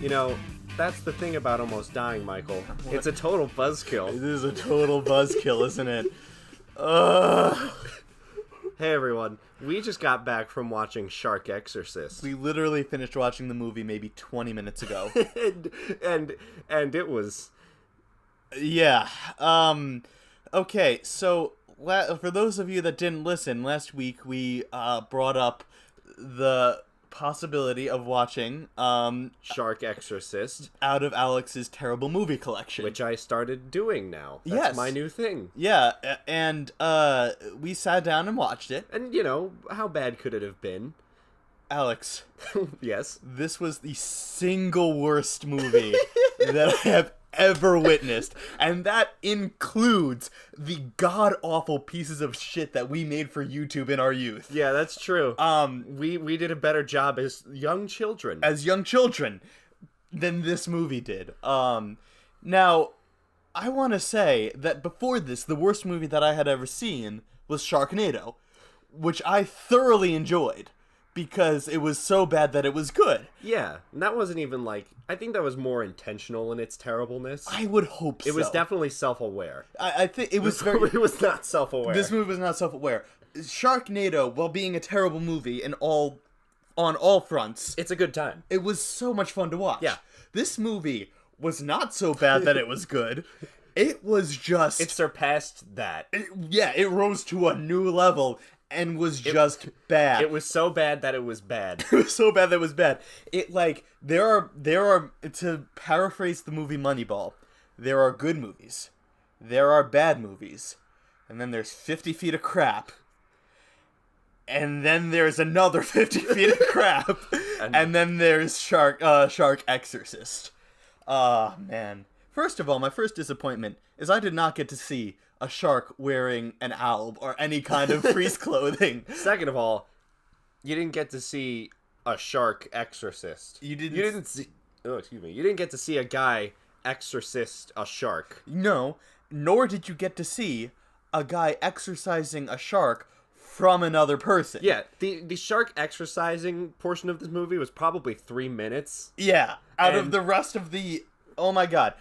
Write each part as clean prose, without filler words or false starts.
You know, that's the thing about almost dying, Michael. It's a total buzzkill. It is a total buzzkill, isn't it? Hey everyone, we just got back from watching Shark Exorcist. We literally finished watching the movie maybe 20 minutes ago. and it was... Yeah. Okay, so for those of you that didn't listen, last week we brought up the possibility of watching Shark Exorcist out of Alex's terrible movie collection, which I started doing now. That's my new thing. Yeah, and we sat down and watched it. And you know, how bad could it have been? Alex, yes, this was the single worst movie that I have ever witnessed, and that includes the god-awful pieces of shit that we made for YouTube in our youth. Yeah, that's true. We did a better job as young children. Than this movie did. Now, I want to say that before this, the worst movie that I had ever seen was Sharknado, which I thoroughly enjoyed. Because it was so bad that it was good. Yeah, and that wasn't even I think that was more intentional in its terribleness. I would hope so. It was definitely self-aware. I think it was It was not self-aware. This movie was not self-aware. Sharknado, while being a terrible movie on all fronts, it's a good time. It was so much fun to watch. Yeah. This movie was not so bad that it was good. It was just... It surpassed that. It rose to a new level. And was just bad. It was so bad that it was bad. It was so bad that it was bad. There are, to paraphrase the movie Moneyball, there are good movies. There are bad movies. And then there's 50 feet of crap. And then there's another 50 feet of crap. And then there's Shark Exorcist. Man. First of all, my first disappointment is I did not get to see a shark wearing an alb or any kind of priest clothing. Second of all, you didn't get to see a shark exorcist. You didn't see... Oh, excuse me. You didn't get to see a guy exorcist a shark. No, nor did you get to see a guy exorcising a shark from another person. Yeah, the shark exorcising portion of this movie was probably 3 minutes. Yeah, out of the rest of the... Oh my god.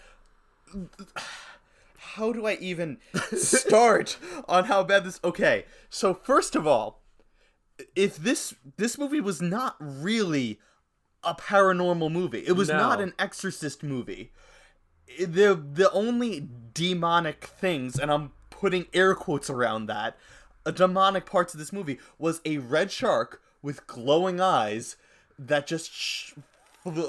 How do I even start on how bad this... Okay, so first of all, if this movie was not really a paranormal movie, it was not an Exorcist movie. The only demonic things, and I'm putting air quotes around that, demonic parts of this movie was a red shark with glowing eyes that just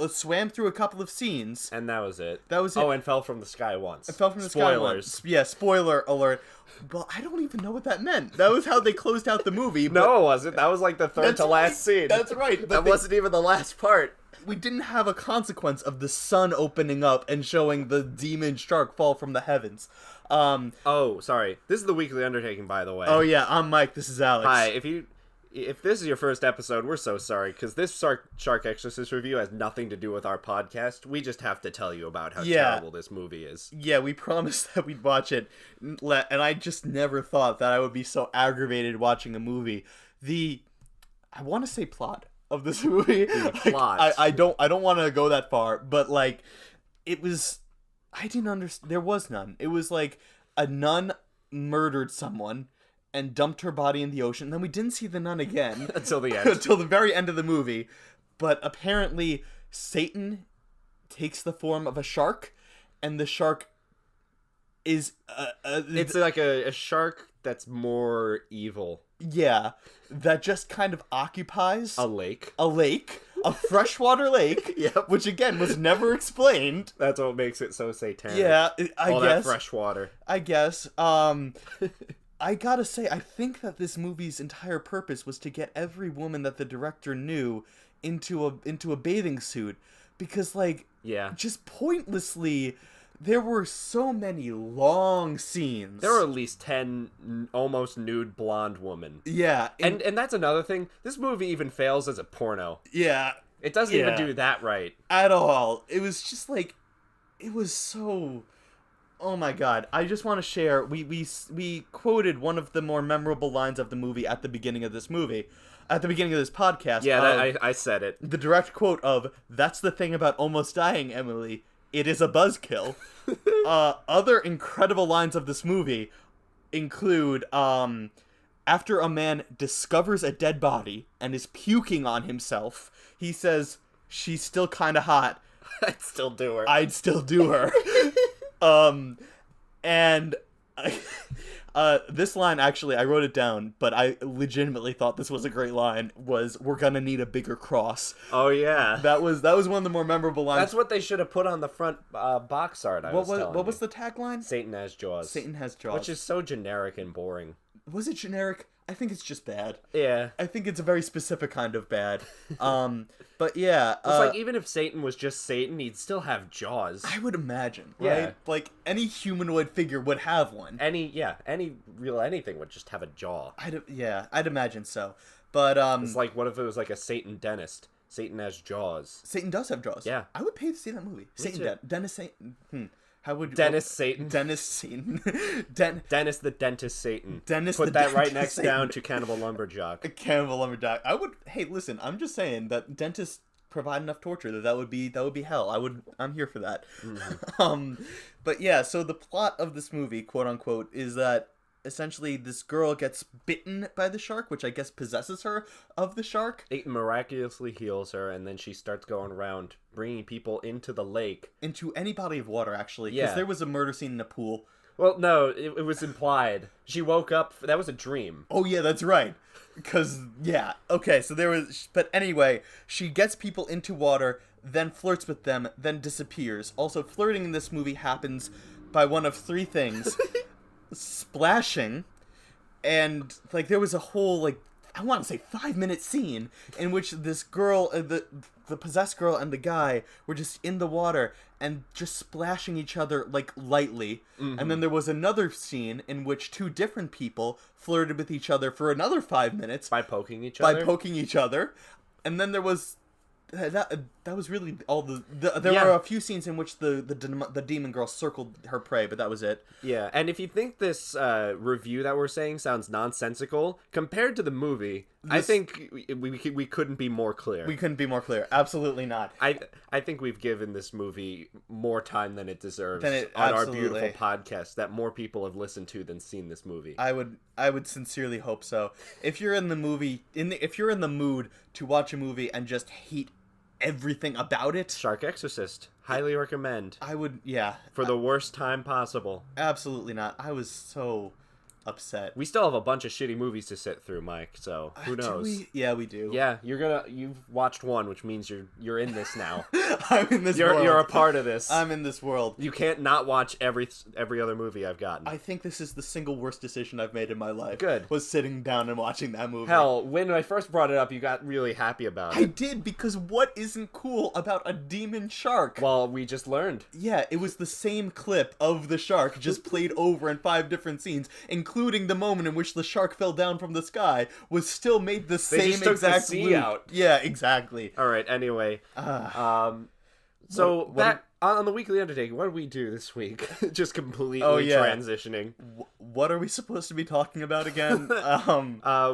swam through a couple of scenes. And that was it. Oh, and fell from the sky once. It fell from the sky once. Yeah, spoiler alert. Well, I don't even know what that meant. That was how they closed out the movie. No, it wasn't. That was the third to last scene. That's right. That wasn't even the last part. We didn't have a consequence of the sun opening up and showing the demon shark fall from the heavens. Oh, sorry. This is the weekly Undertaking, by the way. Oh, yeah. I'm Mike. This is Alex. Hi. If this is your first episode, we're so sorry, because this Shark Exorcist review has nothing to do with our podcast. We just have to tell you about how terrible this movie is. Yeah, we promised that we'd watch it, and I just never thought that I would be so aggravated watching a movie. I want to say plot of this movie. Plot. I don't want to go that far, but it was... I didn't understand. There was none. It was a nun murdered someone and dumped her body in the ocean. And then we didn't see the nun again. Until the end. Until the very end of the movie. But apparently, Satan takes the form of a shark, and the shark is... it's a shark that's more evil. Yeah. That just kind of occupies... A lake. A freshwater lake. Yep. Which, again, was never explained. That's what makes it so satanic. Yeah, I guess. That fresh water. I guess. I gotta say, I think that this movie's entire purpose was to get every woman that the director knew into a bathing suit, because just pointlessly, there were so many long scenes. There were at least 10 almost nude blonde women. Yeah, and that's another thing. This movie even fails as a porno. Yeah, it doesn't even do that right at all. It was just it was so. Oh my god! I just want to share. We quoted one of the more memorable lines of the movie at the beginning of this podcast. Yeah, I said it. The direct quote of "That's the thing about almost dying, Emily. It is a buzzkill." Other incredible lines of this movie include after a man discovers a dead body and is puking on himself, he says, "She's still kind of hot. I'd still do her. I'd still do her." And this line, actually, I wrote it down, but I legitimately thought this was a great line, was, "We're gonna need a bigger cross." Oh, yeah. That was one of the more memorable lines. That's what they should have put on the front box art, What was the tagline? Satan has jaws. Satan has jaws. Which is so generic and boring. Was it generic? I think it's just bad. Yeah. I think it's a very specific kind of bad. But yeah. It's like, even if Satan was just Satan, he'd still have jaws. I would imagine, right? Yeah. Like, any humanoid figure would have one. Any real anything would just have a jaw. I'd imagine so. But, It's like, what if it was like a Satan dentist? Satan has jaws. Satan does have jaws. Yeah. I would pay to see that movie. Dennis Satan. How would Dennis Satan? Dennis Satan. Dennis the Dentist Satan. Dennis Put the that right Dentist next Satan. down to Cannibal Lumberjack. Cannibal Lumberjack. Hey, listen, I'm just saying that dentists provide enough torture that would be hell. I'm here for that. Mm-hmm. But yeah, so the plot of this movie, quote unquote, is that essentially this girl gets bitten by the shark, which I guess possesses her of the shark. It miraculously heals her, and then she starts going around bringing people into the lake. Into any body of water, actually. Yeah. Because there was a murder scene in a pool. Well, no, it was implied. She woke up. That was a dream. Oh, yeah, that's right. Because, yeah. Okay, so there was... But anyway, she gets people into water, then flirts with them, then disappears. Also, flirting in this movie happens by one of three things. Splashing, and, like, there was a whole, like, I want to say 5-minute scene in which this girl, the possessed girl and the guy were just in the water and just splashing each other, like, lightly. Mm-hmm. And then there was another scene in which two different people flirted with each other for another 5 minutes. By poking each other? And then there was... That was really all there were a few scenes in which the demon girl circled her prey, but that was it. Yeah, and if you think this review that we're saying sounds nonsensical, compared to the movie, I think we couldn't be more clear. We couldn't be more clear. Absolutely not. I think we've given this movie more time than it deserves on absolutely. Our beautiful podcast that more people have listened to than seen this movie. I would sincerely hope so. If you're in the if you're in the mood to watch a movie and just hate everything about it, Shark Exorcist, highly recommend. I would, yeah. For the worst time possible. Absolutely not. I was so upset. We still have a bunch of shitty movies to sit through, Mike, so who knows? Yeah, we do. Yeah, you've watched one, which means you're in this now. I'm in this world. You're a part of this. I'm in this world. You can't not watch every other movie I've gotten. I think this is the single worst decision I've made in my life. Good. Was sitting down and watching that movie. Hell, when I first brought it up, you got really happy about it. I did, because what isn't cool about a demon shark? Well, we just learned. Yeah, it was the same clip of the shark, just played over in 5 different scenes, including the moment in which the shark fell down from the sky, was still made the same exact loop. Out. Yeah, exactly. All right. Anyway, so back on the weekly Undertaking, what did we do this week? Just completely transitioning. What are we supposed to be talking about again?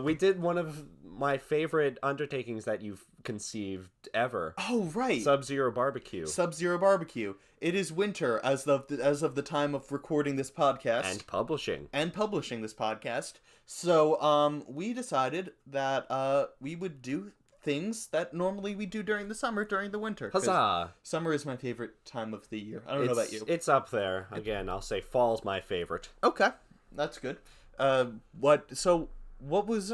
We did one of my favorite undertakings that you've conceived ever. Oh, right. Sub-Zero Barbecue. Sub-Zero Barbecue. It is winter as of the time of recording this podcast. And publishing. This podcast. So, we decided that we would do things that normally we do during the summer, during the winter. Huzzah! Summer is my favorite time of the year. I don't know about you. It's up there. Again, I'll say fall's my favorite. Okay. That's good. What was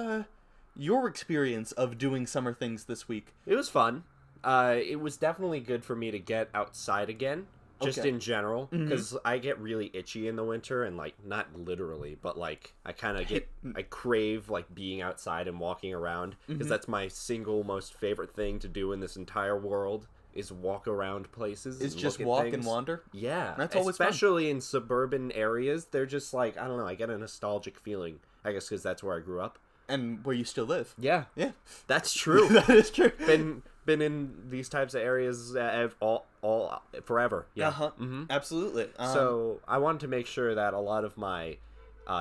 your experience of doing summer things this week? It was fun. It was definitely good for me to get outside again, just in general, because I get really itchy in the winter, and, like, not literally, but, like, I kind of I crave, like, being outside and walking around, because that's my single most favorite thing to do in this entire world, is walk around places. Is just walk and wander? Yeah. That's always especially fun. In suburban areas, they're just, like, I don't know, I get a nostalgic feeling, I guess because that's where I grew up. And where you still live. Yeah. That's true. That is true. been in these types of areas all forever. Yeah. Absolutely. So I wanted to make sure that a lot of my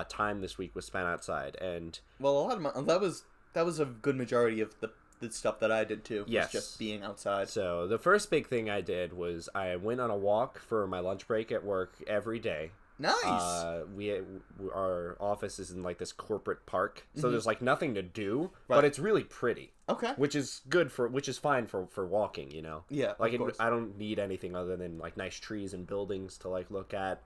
time this week was spent outside, and well, a lot of that was a good majority of the stuff that I did too. Yes. Was just being outside. So the first big thing I did was I went on a walk for my lunch break at work every day. Nice. Our office is in like this corporate park, so there's like nothing to do, Right. but it's really pretty. Okay. Which is fine for walking, you know. Yeah. Like of course. I don't need anything other than like nice trees and buildings to like look at.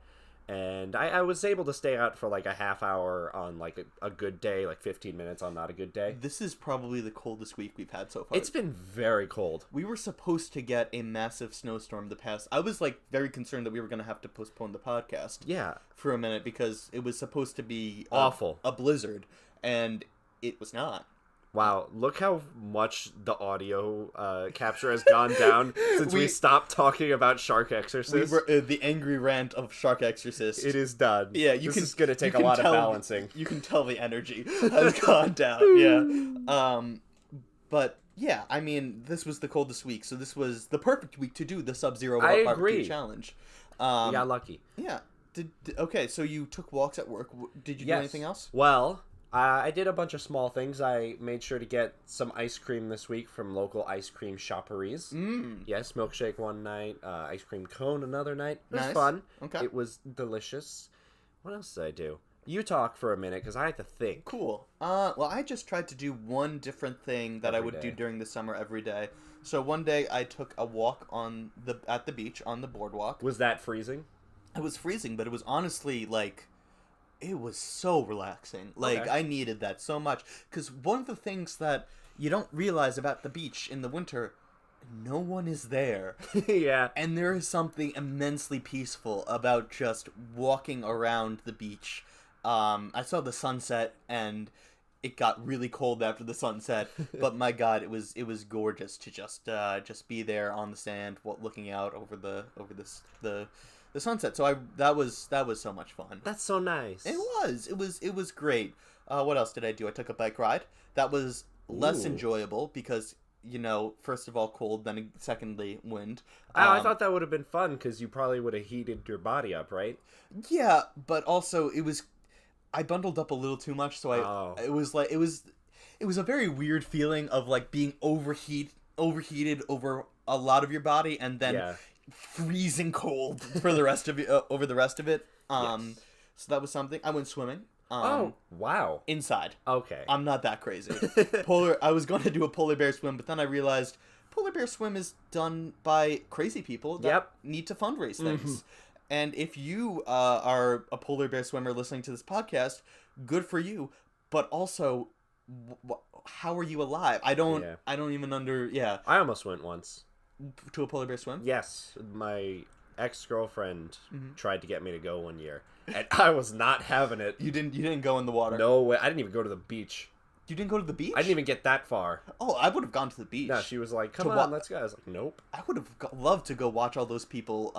And I was able to stay out for like a half hour on like a good day, like 15 minutes on not a good day. This is probably the coldest week we've had so far. It's been very cold. We were supposed to get a massive snowstorm the past. I was like very concerned that we were going to have to postpone the podcast. Yeah. For a minute because it was supposed to be awful. A blizzard, and it was not. Wow, look how much the audio capture has gone down since we stopped talking about Shark Exorcist. We were the angry rant of Shark Exorcist. It is done. Yeah, this is going to take a lot of balancing. You can tell the energy has gone down. Yeah. But yeah, I mean, this was the coldest week, so this was the perfect week to do the Sub-Zero barbecue challenge. You got lucky. Yeah. Okay, so you took walks at work. Did you do anything else? Well, I did a bunch of small things. I made sure to get some ice cream this week from local ice cream shopperies. Yes, milkshake one night, ice cream cone another night. It was fun. Okay. It was delicious. What else did I do? You talk for a minute, because I had to think. Cool. Well, I just tried to do one different thing that I would do during the summer every day. So one day I took a walk at the beach on the boardwalk. Was that freezing? It was freezing, but it was honestly like... It was so relaxing. Like, okay. I needed that so much. Because one of the things that you don't realize about the beach in the winter, no one is there. Yeah. And there is something immensely peaceful about just walking around the beach. I saw the sunset, and it got really cold after the sunset. But my God, it was gorgeous to just be there on the sand, looking out over the sunset. So that was so much fun. That's so nice. It was great. What else did I do? I took a bike ride. That was less enjoyable because, you know, first of all cold, then secondly wind. I thought that would have been fun because you probably would have heated your body up, right? Yeah, but also I bundled up a little too much, so it was a very weird feeling of like being overheated over a lot of your body and then freezing cold for the rest of it over the rest of it. Yes. So that was something. I went swimming. Oh, wow. Inside. Okay. I'm not that crazy. I was going to do a polar bear swim, but then I realized polar bear swim is done by crazy people that need to fundraise things. And if you are a polar bear swimmer listening to this podcast, good for you. But also, how are you alive? I don't even I almost went once. To a polar bear swim? Yes. My ex-girlfriend tried to get me to go one year, and I was not having it. You didn't go in the water? No way. I didn't even go to the beach. You didn't go to the beach? I didn't even get that far. Oh, I would have gone to the beach. No, she was like, come on, let's go. I was like, nope. I would have loved to go watch all those people,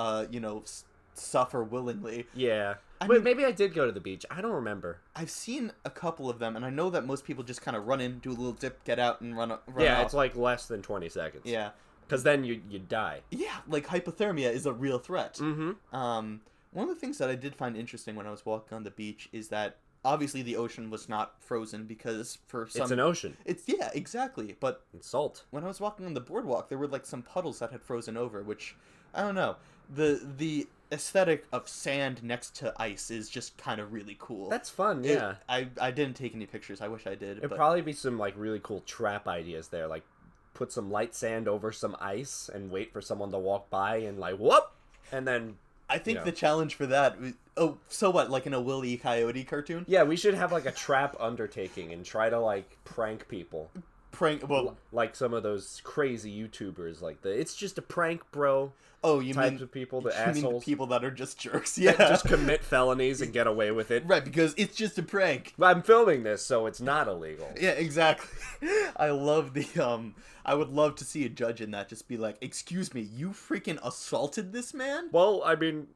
suffer willingly. Yeah. But maybe I did go to the beach. I don't remember. I've seen a couple of them, and I know that most people just kind of run in, do a little dip, get out, and run Yeah, out. it's like less than 20 seconds. Yeah. Because then you die. Yeah, like hypothermia is a real threat. One of the things that I did find interesting when I was walking on the beach is that obviously the ocean was not frozen because it's an ocean. Yeah, exactly. But it's salt. When I was walking on the boardwalk, there were like some puddles that had frozen over, which I don't know. The aesthetic of sand next to ice is just kind of really cool. That's fun. Yeah. I didn't take any pictures. I wish I did. It'd probably be some like really cool trap ideas there, like put some light sand over some ice and wait for someone to walk by and like whoop, and then I think the challenge for that. Oh, so what? Like in a Wile E. Coyote cartoon? Yeah, we should have like a trap undertaking and try to like prank people. Like some of those crazy YouTubers, like it's just a prank, bro. Oh, you types mean of people, the assholes? assholes, mean the people that are just jerks? Yeah, that just commit felonies and get away with it. Right, because it's just a prank. I'm filming this, so it's not illegal. Yeah, exactly. I love the I would love to see a judge in that just be like, "Excuse me, you freaking assaulted this man?" Well, I mean,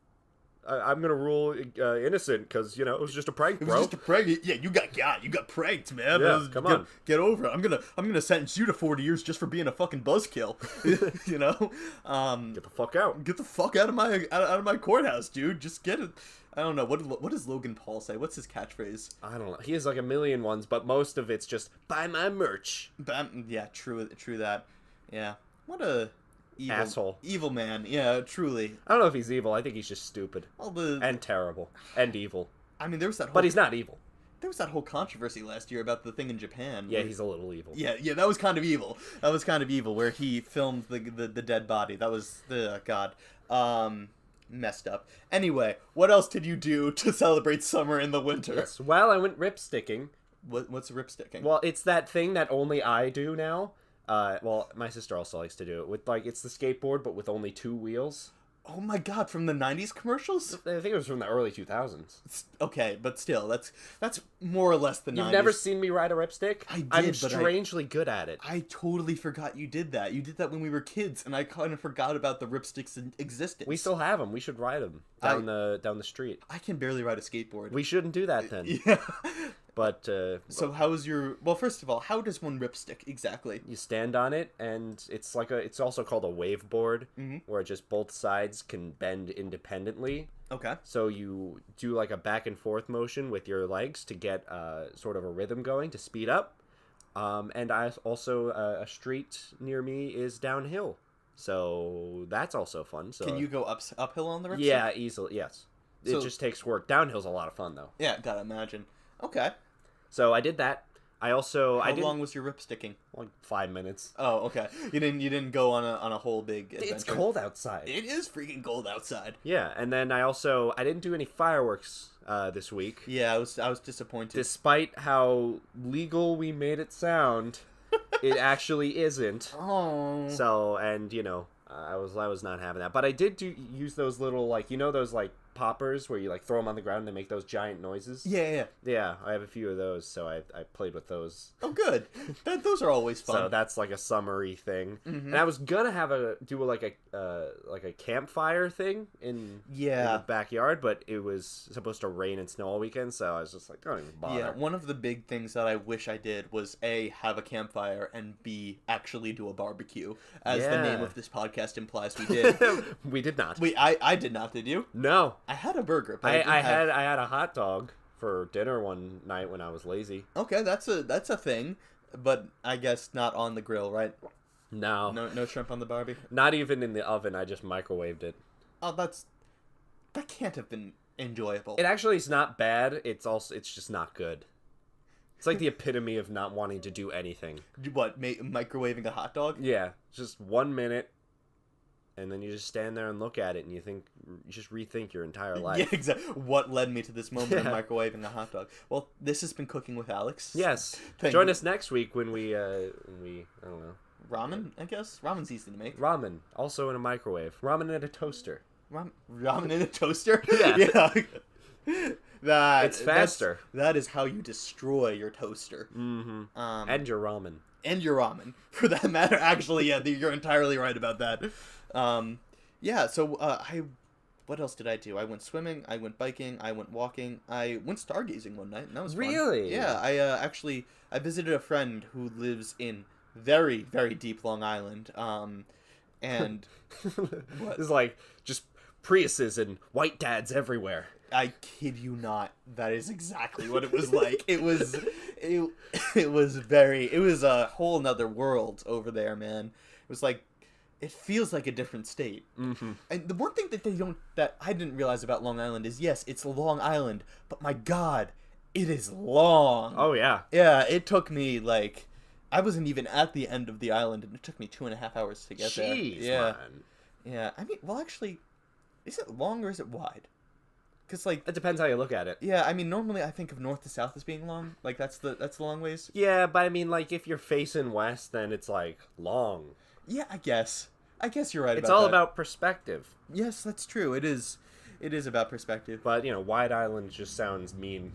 I'm gonna rule innocent because it was just a prank, It bro. was just a prank. Yeah, you got pranked, man. Yeah, come on. Get over it. I'm gonna sentence you to 40 years just for being a fucking buzzkill. Get the fuck out. Get the fuck out of my courthouse, dude. Just get it. I don't know what does Logan Paul say? What's his catchphrase? I don't know. He has like a million ones, but most of it's just buy my merch. Yeah, true that. Yeah, what a evil man. Yeah, truly. I don't know if he's evil. I think he's just stupid and terrible and evil. I mean, but he's not evil. There was that whole controversy last year about the thing in Japan. Yeah, he's a little evil. Yeah, that was kind of evil. Where he filmed the dead body. That was God. Messed up. Anyway, what else did you do to celebrate summer in the winter? Yes. Well, I went ripsticking. What's ripsticking? Well, it's that thing that only I do now. Well, my sister also likes to do it with it's the skateboard but with only 2 wheels. Oh my god, from the 90s commercials? I think it was from the early 2000s. Okay, but still, that's more or less the 90s. You've never seen me ride a ripstick? I did, I'm strangely good at it. I totally forgot you did that. You did that when we were kids, and I kind of forgot about the ripsticks' existence. We still have them. We should ride them down the street. I can barely ride a skateboard. We shouldn't do that then. Yeah. But so how is your? Well, first of all, how does one ripstick exactly? You stand on it, and it's it's also called a wave board, where just both sides can bend independently. Okay. So you do like a back and forth motion with your legs to get sort of a rhythm going to speed up. And I also a street near me is downhill, so that's also fun. So can you go uphill on the ripstick? Yeah, easily. Yes. It just takes work. Downhill's a lot of fun though. Yeah, gotta imagine. Okay. So I did that. I also How long was your ripsticking? Like 5 minutes. Oh, okay. You didn't go on a whole big adventure. It's cold outside. It is freaking cold outside. Yeah, and then I didn't do any fireworks this week. Yeah, I was disappointed. Despite how legal we made it sound, it actually isn't. Oh. So, and I was not having that, but I did use those little those poppers where you throw them on the ground and they make those giant noises. Yeah. I have a few of those, so I played with those. Oh, good. Those are always fun. So that's like a summery thing. And I was gonna do a campfire thing in the backyard, but it was supposed to rain and snow all weekend, so I was just like, don't even bother. Yeah, one of the big things that I wish I did was A, have a campfire, and B, actually do a barbecue. As the name of this podcast implies, we did. We did not. I did not, did you? No. I had a burger. But I had a hot dog for dinner one night when I was lazy. Okay, that's a thing, but I guess not on the grill, right? No shrimp on the barbie. Not even in the oven. I just microwaved it. Oh, that can't have been enjoyable. It actually is not bad. It's just not good. It's like the epitome of not wanting to do anything. What, microwaving a hot dog? Yeah, just 1 minute. And then you just stand there and look at it, and you just rethink your entire life. Yeah, exactly. What led me to this moment of microwaving a hot dog? Well, this has been Cooking with Alex. Yes. Join us next week when we I don't know. Ramen, I guess? Ramen's easy to make. Ramen, also in a microwave. Ramen in a toaster. Ramen in a toaster? Yeah. It's faster. That is how you destroy your toaster. Mm-hmm. And your ramen. And your ramen, for that matter. Actually, yeah, you're entirely right about that. What else did I do? I went swimming, I went biking, I went walking, I went stargazing one night, and that was fun. Really? Yeah, I visited a friend who lives in very, very deep Long Island, and... What? It's like, just Priuses and white dads everywhere. I kid you not. That is exactly what it was like. It was a whole nother world over there, man. It was like, it feels like a different state. Mm-hmm. And the one thing that I didn't realize about Long Island is, yes, it's Long Island, but my God, it is long. Oh, yeah. Yeah, it took me, I wasn't even at the end of the island, and it took me 2.5 hours to get there. Jeez, yeah. man. Yeah, I mean, well, actually, is it long or is it wide? Because, it depends how you look at it. Yeah, I mean, normally I think of north to south as being long. That's the long ways. Yeah, but I mean, if you're facing west, then it's, long. Yeah, I guess you're right about that. It's all about perspective. Yes, that's true. It is about perspective. But, Wide Island just sounds mean.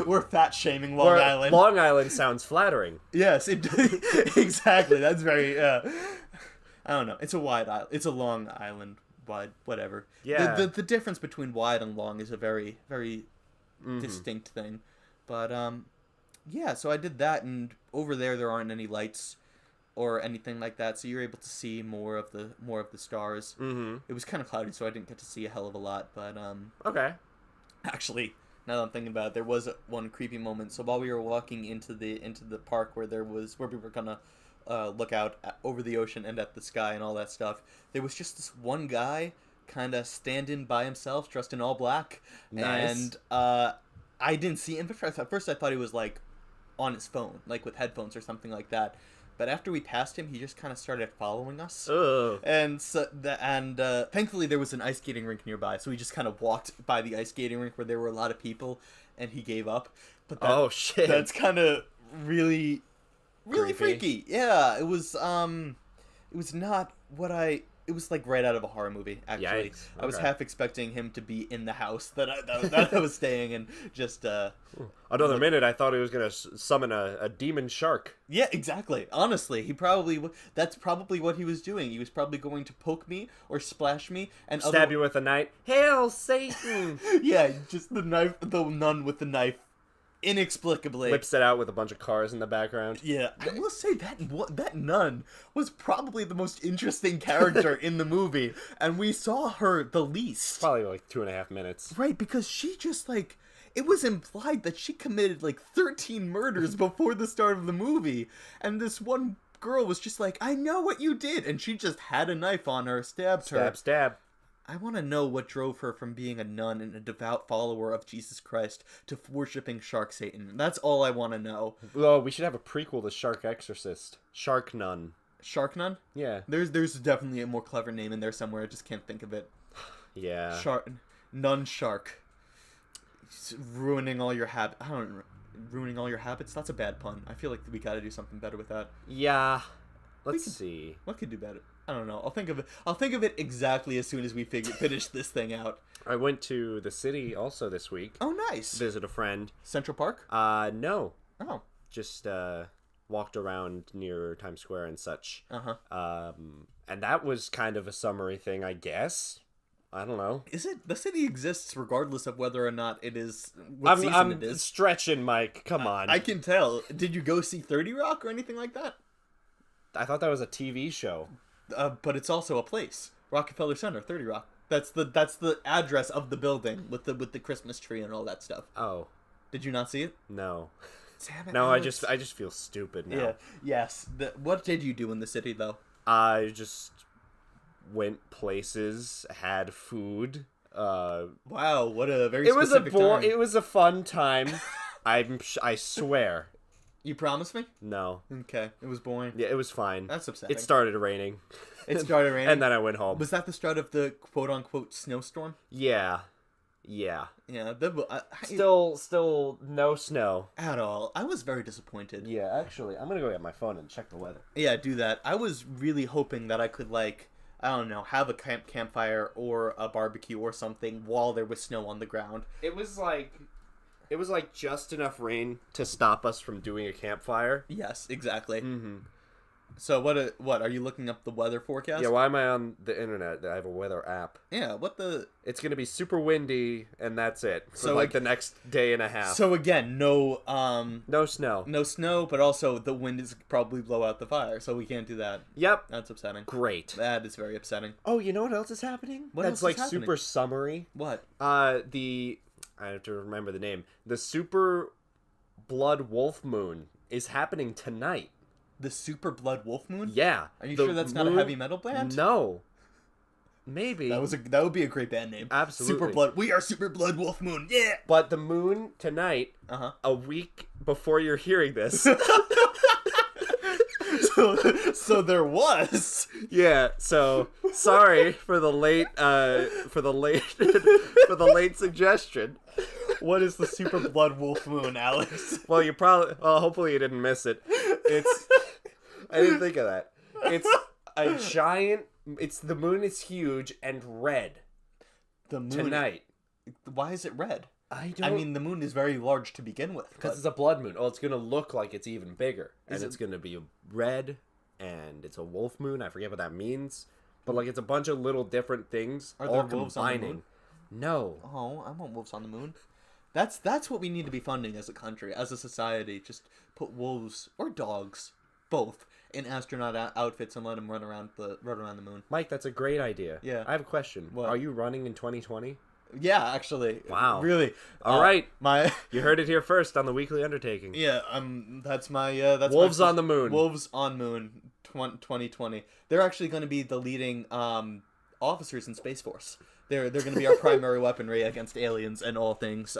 We're fat-shaming Long Island. Long Island sounds flattering. Yes, exactly. That's very, I don't know. It's a wide island. It's a long island, whatever. Yeah. The difference between wide and long is a very, very distinct thing. But, yeah, so I did that, and over there aren't any lights or anything like that, so you're able to see more of the stars. Mm-hmm. It was kind of cloudy, so I didn't get to see a hell of a lot, but, Okay. actually, now that I'm thinking about it, there was one creepy moment. So while we were walking into the park where we were gonna look out over the ocean and at the sky and all that stuff, there was just this one guy kind of standing by himself, dressed in all black. Nice. And I didn't see him at first. I thought he was like on his phone, like with headphones or something like that. But after we passed him, he just kind of started following us. Ugh. And thankfully there was an ice skating rink nearby, so we just kind of walked by the ice skating rink where there were a lot of people, and he gave up. But Oh shit. that's kind of really Creepy. freaky. Yeah, it was not what it was like right out of a horror movie, actually. Yikes. I was Okay. half expecting him to be in the house that I was staying in. Just Another minute, I thought he was gonna summon a demon shark. yeah, exactly. Honestly, that's probably what he was doing. He was probably going to poke me or splash me and Stab you with a knife. Hail Satan! Yeah, just the nun with the knife, inexplicably. Whips it out with a bunch of cars in the background. Yeah, I will say that nun was probably the most interesting character in the movie, and we saw her the least. Probably like 2.5 minutes. Right, because she just like, it was implied that she committed like 13 murders before the start of the movie, and this one girl was just like, I know what you did, and she just had a knife on her, stabbed her. Stab, stab. I want to know what drove her from being a nun and a devout follower of Jesus Christ to worshipping Shark Satan. That's all I want to know. Oh, we should have a prequel to Shark Exorcist. Shark Nun. Shark Nun? Yeah. There's definitely a more clever name in there somewhere. I just can't think of it. Yeah. Nun Shark. It's ruining all your ruining all your habits. That's a bad pun. I feel like we got to do something better with that. Yeah. Let's see. What could do better? I don't know. I'll think of it exactly as soon as we finish this thing out. I went to the city also this week. Oh, nice. Visit a friend. Central Park? No. Oh. Just walked around near Times Square and such. Uh-huh. And that was kind of a summary thing, I guess. I don't know. Is it? The city exists regardless of whether or not it is what season it is. Stretching, Mike. Come on. I can tell. Did you go see 30 Rock or anything like that? I thought that was a TV show. But it's also a place. Rockefeller Center, 30 Rock. That's the address of the building with the Christmas tree and all that stuff. Oh. Did you not see it? No. Damn it, No, Alex. I just feel stupid now. Yeah. Yes. What did you do in the city though? I just went places, had food. Wow, what a very It was specific time. It was a fun time. I swear. You promised me? No. Okay, it was boring. Yeah, it was fine. That's upsetting. It started raining. It started raining? And then I went home. Was that the start of the quote-unquote snowstorm? Yeah. Yeah. Yeah. Still no snow. At all. I was very disappointed. Yeah, actually, I'm gonna go get my phone and check the weather. Yeah, do that. I was really hoping that I could, like, I don't know, have a campfire or a barbecue or something while there was snow on the ground. It was like just enough rain to stop us from doing a campfire. Yes, exactly. Mm-hmm. So what are you looking up the weather forecast? Yeah, why am I on the internet? I have a weather app. Yeah, what the... It's gonna be super windy, and that's it. For So, like the next day and a half. So again, no snow. no snow, but also the wind is probably blow out the fire, so we can't do that. Yep. That's upsetting. Great. That is very upsetting. Oh, you know what else is happening? What That's else is like happening? super summery. What? I have to remember the name. The Super Blood Wolf Moon is happening tonight. The Super Blood Wolf Moon? Yeah. Are you sure that's not a heavy metal band? No. Maybe. That would be a great band name. Absolutely. Super Blood. We are Super Blood Wolf Moon. Yeah. But the moon tonight, a week before you're hearing this. So there was. Yeah, so sorry for the late for the late suggestion. What is the Super Blood Wolf Moon, Alex? Well, hopefully you didn't miss it. I didn't think of that. It's a giant, the moon is huge and red. The moon tonight. Why is it red? I mean, the moon is very large to begin with. Because it's a blood moon. Oh, it's going to look like it's even bigger. And it's going to be red, and it's a wolf moon. I forget what that means. but like it's a bunch of little different things Are all there wolves on the combining. moon? No. Oh, I want wolves on the moon. That's what we need to be funding as a country, as a society. Just put wolves or dogs, both, in astronaut outfits and let them run around the moon. Mike, that's a great idea. Yeah. I have a question. What? Are you running in 2020? Yeah, actually. Wow. Really. All right. My. You heard it here first on the Weekly Undertaking. Yeah. That's my. That's Wolves my on the Moon. Wolves on Moon. 2020. They're actually going to be the leading officers in Space Force. They're going to be our primary weaponry against aliens and all things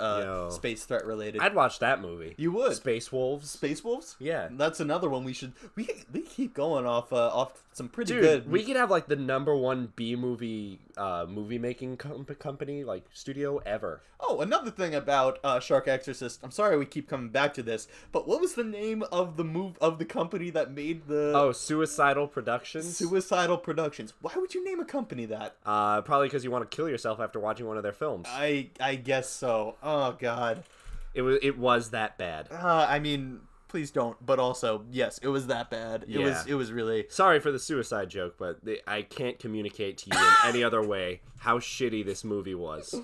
space threat related. I'd watch that movie. You would. Space Wolves. Space Wolves? Yeah. That's another one we should. We keep going off some pretty Dude, good. we could have like the #1 B movie making company, like studio ever. Oh, another thing about Shark Exorcist. I'm sorry we keep coming back to this, but what was the name of the company that made the? Oh, Suicidal Productions. Suicidal Productions. Why would you name a company that? Probably because you want to kill yourself after watching one of their films. I guess so. Oh God. It was that bad. I mean, please don't. But also, yes, it was that bad. Yeah. It was really. Sorry for the suicide joke, but I can't communicate to you in any other way how shitty this movie was.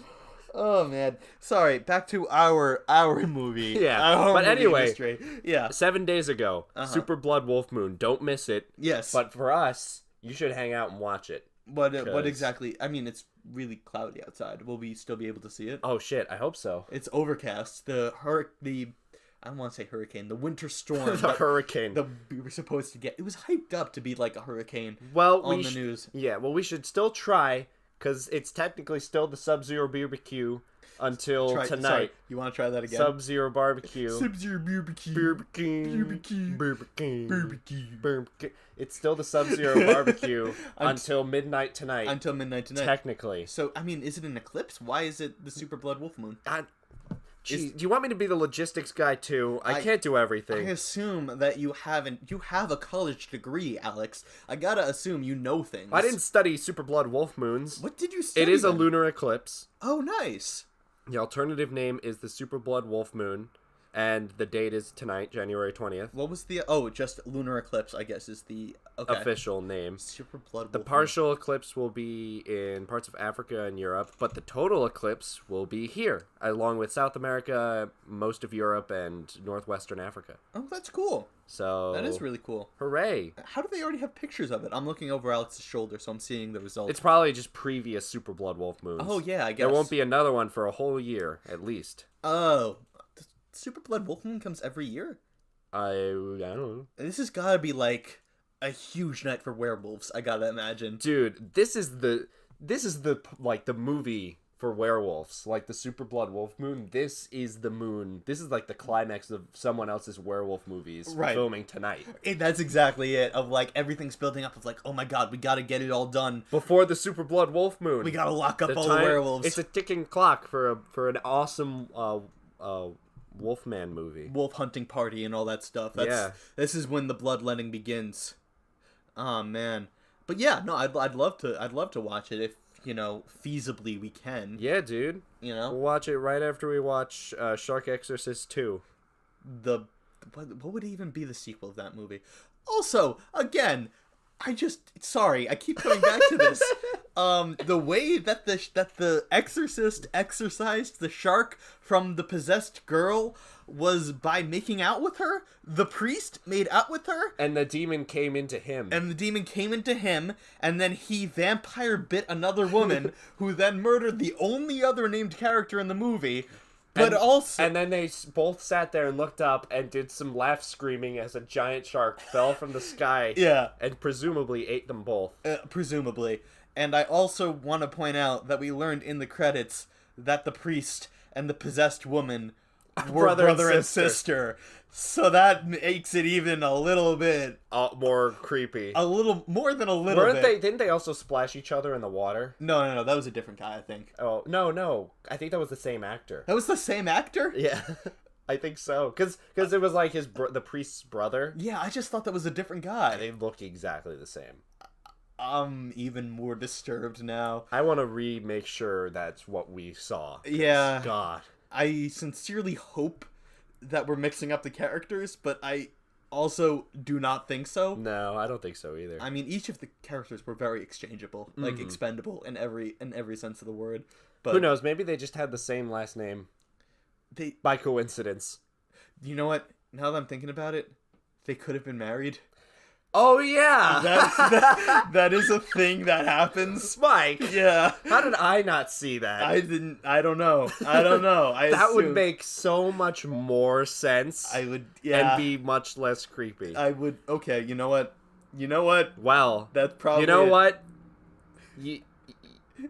Oh man, sorry. Back to our movie. Yeah, our but movie anyway, history. Yeah. 7 days ago, Super Blood Wolf Moon. Don't miss it. Yes. But for us, you should hang out and watch it. What exactly? I mean, it's really cloudy outside. Will we still be able to see it? Oh shit! I hope so. It's overcast. I don't want to say hurricane. The winter storm. Hurricane. That we were supposed to get. It was hyped up to be like a hurricane. Well, on the news. Yeah. Well, we should still try because it's technically still the Sub-Zero BBQ until tonight. Sorry, you want to try that again? Sub-Zero barbecue. Sub-Zero BBQ. BBQ. It's still the Sub-Zero barbecue until midnight tonight. Until midnight tonight. Technically. So, I mean, is it an eclipse? Why is it the Super Blood Wolf Moon? Do you want me to be the logistics guy too? I can't do everything. I assume that you have a college degree, Alex. I gotta assume you know things. I didn't study Super Blood Wolf Moons. What did you study? It is then? a lunar eclipse. Oh, nice. The alternative name is the Super Blood Wolf Moon, and the date is tonight, January 20th. What was the... just lunar eclipse, I guess, is the... Okay. Official name. Super Blood Wolf The partial eclipse will be in parts of Africa and Europe, but the total eclipse will be here, along with South America, most of Europe, and northwestern Africa. Oh, that's cool. So that is really cool. Hooray. How do they already have pictures of it? I'm looking over Alex's shoulder, so I'm seeing the results. It's probably just previous Super Blood Wolf moons. Oh, yeah, I guess. There won't be another one for a whole year, at least. Oh. The Super Blood Wolf moon comes every year? I don't know. This has got to be, like, a huge night for werewolves, I gotta imagine. Dude, this is the like the movie for werewolves, like the Super Blood Wolf Moon. This is the moon. This is like the climax of someone else's werewolf movies filming tonight. That's exactly it. Of like everything's building up. Of like, oh my god, we gotta get it all done before the Super Blood Wolf Moon. We gotta lock up all the werewolves. It's a ticking clock for an awesome Wolfman movie, wolf hunting party, and all that stuff. This is when the bloodletting begins. Oh man, but yeah, no, I'd love to watch it if feasibly we can. Yeah, dude. We'll watch it right after we watch Shark Exorcist 2. What would even be the sequel of that movie? Also, again, I keep coming back to this. The way that the Exorcist exorcised the shark from the possessed girl was by making out with her. The priest made out with her, and the demon came into him. And then he vampire bit another woman, who then murdered the only other named character in the movie. And then they both sat there and looked up and did some laugh screaming as a giant shark fell from the sky. Yeah. And presumably ate them both. Presumably. And I also want to point out that we learned in the credits that the priest and the possessed woman were brother and sister. So that makes it even a little bit... more creepy. A little... More than a little bit. Didn't they also splash each other in the water? No. That was a different guy, I think. Oh, no. I think that was the same actor. That was the same actor? Yeah. I think so. Because it was like the priest's brother. Yeah, I just thought that was a different guy. They look exactly the same. I'm even more disturbed now. I want to make sure that's what we saw. Yeah. God. I sincerely hope that we're mixing up the characters, but I also do not think so. No, I don't think so either. I mean, each of the characters were very exchangeable, like expendable in every sense of the word. But who knows? Maybe they just had the same last name. By coincidence. You know what? Now that I'm thinking about it, they could have been married. Oh yeah, that is a thing that happens. Mike. Yeah. How did I not see that? I didn't. I don't know. That would make so much more sense. I would. Yeah. And be much less creepy. I would. Okay. You know what? Well, that's probably. You know what?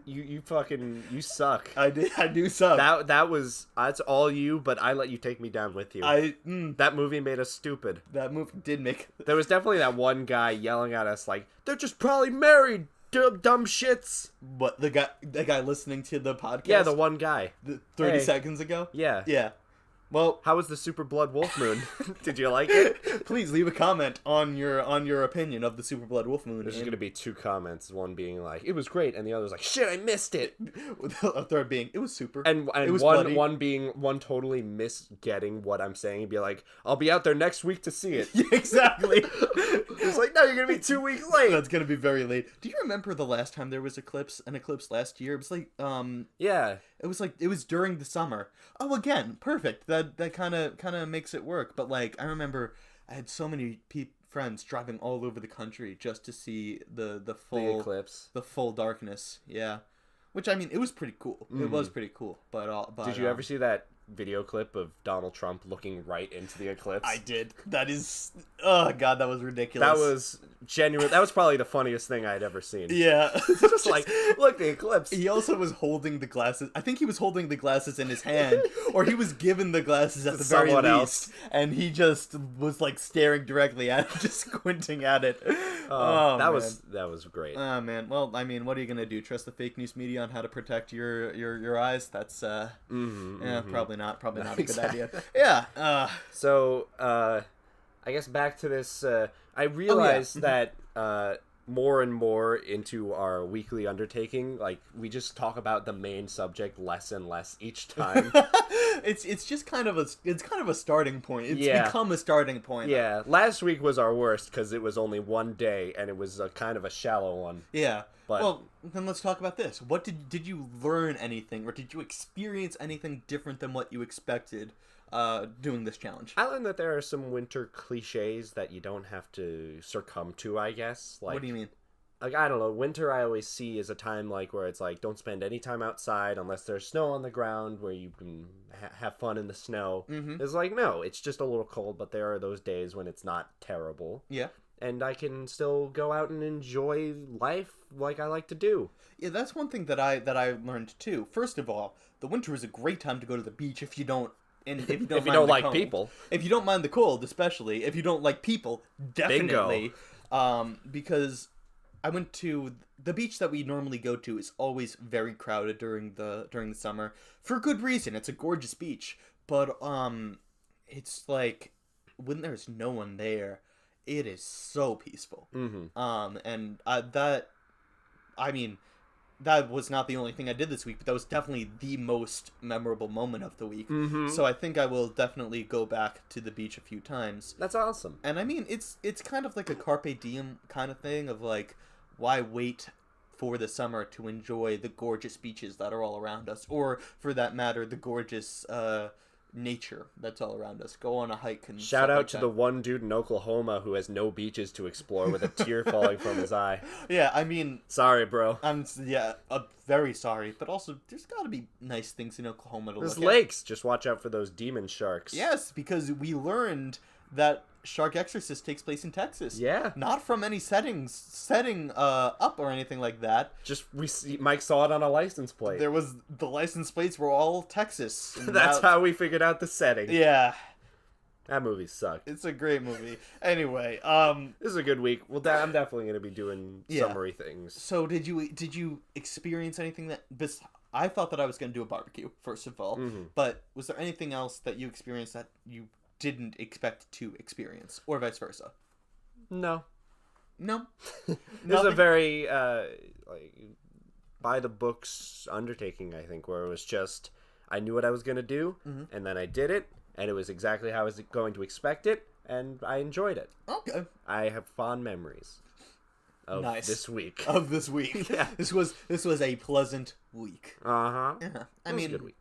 You fucking suck. I do suck. That's all you, but I let you take me down with you. That movie made us stupid. That movie did make. There was definitely that one guy yelling at us like, "They're just probably married, dumb shits." What, the guy listening to the podcast? Yeah, the one guy. 30 seconds ago. Yeah. Yeah. Well, how was the Super Blood Wolf Moon? Did you like it? Please leave a comment on your opinion of the Super Blood Wolf Moon. There's gonna be 2 comments. One being like, "It was great," and the other was like, "Shit, I missed it." A third being, "It was super." And it was one being totally misgetting what I'm saying. Be like, "I'll be out there next week to see it." Yeah, exactly. It's like, no, you're gonna be 2 weeks late. That's gonna be very late. Do you remember the last time there was an eclipse last year? It was like yeah. It was during the summer. Oh, again, perfect. That kind of makes it work. But like, I remember I had so many friends driving all over the country just to see the full eclipse, the full darkness. Yeah, which, I mean, it was pretty cool. It was pretty cool. But did you ever see that video clip of Donald Trump looking right into the eclipse? I did. That is, oh god, that was ridiculous. That was genuine. That was probably the funniest thing I'd ever seen. Yeah. Just like, look, the eclipse. He also was holding the glasses. I think he was holding the glasses in his hand, or he was given the glasses at the very least, else. And he just was like staring directly at it, just squinting at it. That was great. Oh man. Well, I mean, what are you gonna do? Trust the fake news media on how to protect your eyes? That's probably not a good idea. Yeah. So I guess back to this. I realized that more and more into our weekly undertaking, like, we just talk about the main subject less and less each time. It's just kind of a starting point. It's become a starting point. Yeah. Last week was our worst because it was only one day and it was a kind of a shallow one. Yeah. But, well, then let's talk about this. What did you learn anything, or did you experience anything different than what you expected doing this challenge? I learned that there are some winter cliches that you don't have to succumb to, I guess. Like, what do you mean? Like, I don't know. Winter I always see as a time like where it's like, don't spend any time outside unless there's snow on the ground where you can have fun in the snow. Mm-hmm. It's like, no, it's just a little cold, but there are those days when it's not terrible. Yeah. And I can still go out and enjoy life like I like to do. Yeah, that's one thing that I learned too. First of all, the winter is a great time to go to the beach if you don't like people. If you don't mind the cold, especially. If you don't like people, definitely. Bingo. Because I went to the beach that we normally go to is always very crowded during the summer for good reason. It's a gorgeous beach, but it's like when there's no one there, it is so peaceful. Mm-hmm. And that was not the only thing I did this week, but that was definitely the most memorable moment of the week. Mm-hmm. So I think I will definitely go back to the beach a few times. That's awesome. And I mean, it's kind of like a carpe diem kind of thing of like, why wait for the summer to enjoy the gorgeous beaches that are all around us, or for that matter, the gorgeous nature that's all around us. Go on a hike and shout out to the one dude in Oklahoma who has no beaches to explore with a tear falling from his eye. Yeah, I mean, sorry, bro. I'm very sorry, but also there's got to be nice things in Oklahoma to There's look lakes. Just watch out for those demon sharks. Yes, because we learned that Shark Exorcist takes place in Texas. Yeah. Not from any setting up or anything like that. Just Mike saw it on a license plate. The license plates were all Texas. That's how we figured out the setting. Yeah. That movie sucked. It's a great movie. Anyway, this is a good week. Well, I'm definitely going to be doing summary things. So did you experience anything that I thought that I was going to do a barbecue, first of all. Mm-hmm. But was there anything else that you experienced that you didn't expect to experience, or vice versa? No. It was a very by the books undertaking, I think, where it was just I knew what I was gonna do, mm-hmm. and then I did it, and it was exactly how I was going to expect it, and I enjoyed it. Okay. I have fond memories of this week. Of this week. Yeah. This was a pleasant week. Uh-huh. Yeah. It was a good week.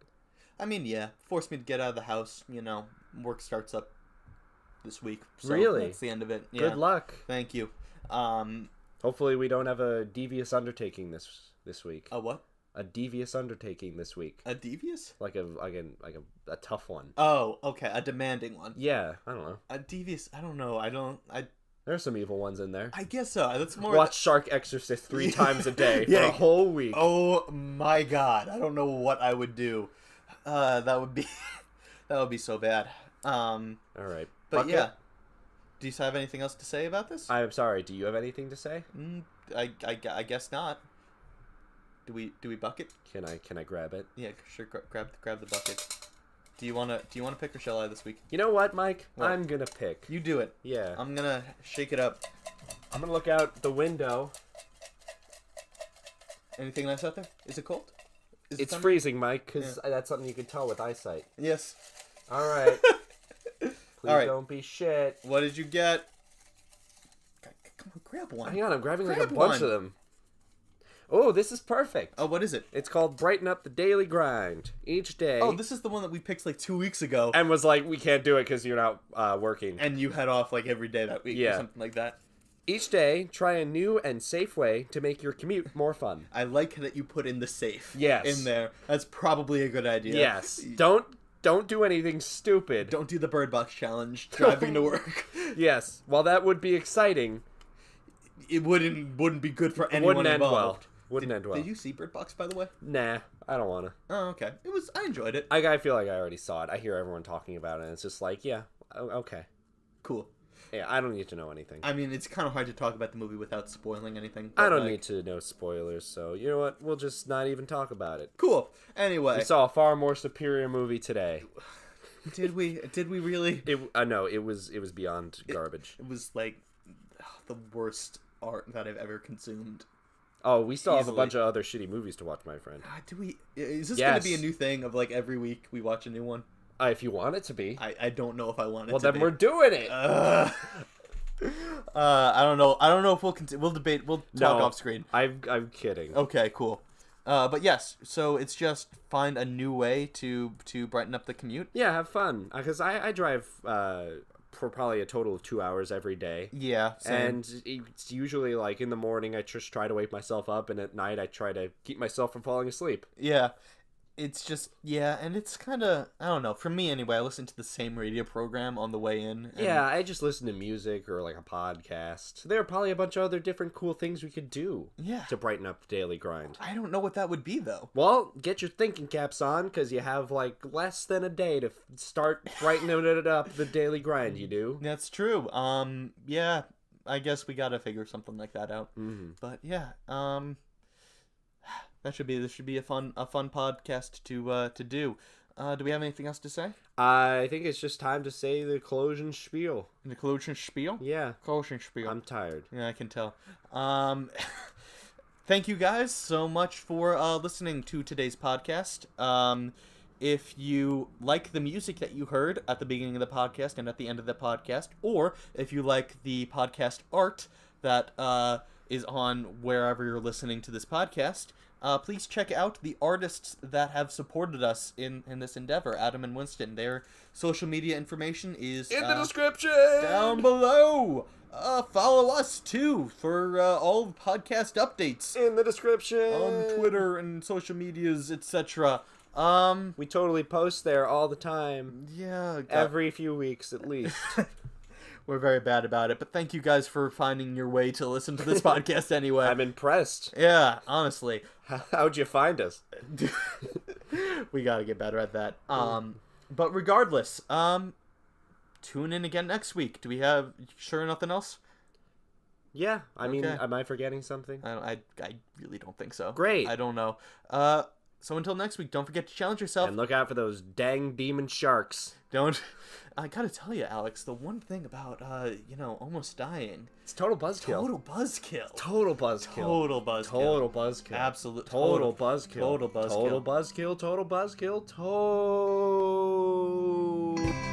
I mean, yeah. Forced me to get out of the house. You know, work starts up this week. So really? That's the end of it. Yeah. Good luck. Thank you. Hopefully we don't have a devious undertaking this week. A what? A devious undertaking this week. A devious? Like a tough one. Oh, okay. A demanding one. Yeah, I don't know. A devious. I don't know. There's some evil ones in there. I guess so. That's more. Watch Shark Exorcist 3 times a day for a whole week. Oh my god! I don't know what I would do. That would be so bad. All right, but yeah. Do you have anything else to say about this? I'm sorry. Do you have anything to say? I guess not. Do we bucket? Can I grab it? Yeah, sure. Grab the bucket. Do you wanna pick or shall I this week? You know what, Mike? What? I'm gonna pick. You do it. Yeah. I'm gonna shake it up. I'm gonna look out the window. Anything nice out there? Is it cold? It's freezing, Mike, because that's something you can tell with eyesight. Yes. All right. Please don't be shit. What did you get? Come on, grab one. Hang on, I'm grabbing like a bunch of them. Oh, this is perfect. Oh, what is it? It's called Brighten Up the Daily Grind. Each day. Oh, this is the one that we picked like 2 weeks ago. And was like, we can't do it because you're not working. And you had off like every day that week or something like that. Each day, try a new and safe way to make your commute more fun. I like that you put in the safe yes. in there. That's probably a good idea. Yes. Don't do anything stupid. Don't do the Bird Box Challenge driving to work. Yes. While that would be exciting, it wouldn't be good for anyone involved. Wouldn't end well. Did you see Bird Box, by the way? Nah, I don't want to. Oh, okay. I enjoyed it. I feel like I already saw it. I hear everyone talking about it, and it's just like, yeah, okay. Cool. Yeah, I don't need to know anything. I mean, it's kind of hard to talk about the movie without spoiling anything. I don't need to know spoilers, so you know what? We'll just not even talk about it. Cool. Anyway. We saw a far more superior movie today. Did we really? No, it was beyond garbage. It was like the worst art that I've ever consumed. Oh, we still have a bunch of other shitty movies to watch, my friend. Is this going to be a new thing of like every week we watch a new one? If you want it to be. I don't know if I want it to be. Well, then we're doing it. I don't know. I don't know if we'll continue. We'll debate. We'll talk off screen. I'm kidding. Okay, cool. But yes, so it's just find a new way to brighten up the commute. Yeah, have fun. Because I drive for probably a total of 2 hours every day. Yeah, same. And it's usually like in the morning I just try to wake myself up, and at night I try to keep myself from falling asleep. Yeah. It's just, and it's kind of, I don't know, for me anyway, I listen to the same radio program on the way in. Yeah, I just listen to music or like a podcast. There are probably a bunch of other different cool things we could do to brighten up the daily grind. I don't know what that would be, though. Well, get your thinking caps on, because you have like less than a day to start brightening it up the daily grind you do. That's true. Yeah, I guess we gotta figure something like that out. Mm-hmm. But yeah, this should be a fun podcast to do. Do we have anything else to say? I think it's just time to say the closing spiel. The closing spiel? Yeah. Closing spiel. I'm tired. Yeah, I can tell. Thank you guys so much for listening to today's podcast. If you like the music that you heard at the beginning of the podcast and at the end of the podcast, or if you like the podcast art that is on wherever you're listening to this podcast, please check out the artists that have supported us in this endeavor, Adam and Winston. Their social media information is in the description down below. Follow us too for all the podcast updates in the description on Twitter and social medias, etc. We totally post there all the time. Yeah, every few weeks at least. We're very bad about it, but thank you guys for finding your way to listen to this podcast anyway. I'm impressed. Yeah, honestly. How'd you find us? We gotta get better at that. But regardless, tune in again next week. Do we have nothing else? Yeah, I mean, am I forgetting something? I really don't think so. Great. I don't know. So until next week, don't forget to challenge yourself. And look out for those dang demon sharks. I gotta tell you, Alex, the one thing about, almost dying. It's total buzzkill. Total buzzkill. Total buzzkill. Total buzzkill. Total buzzkill. Absolute. Total buzzkill. Total buzzkill. Total buzzkill. Total buzzkill. Total. you.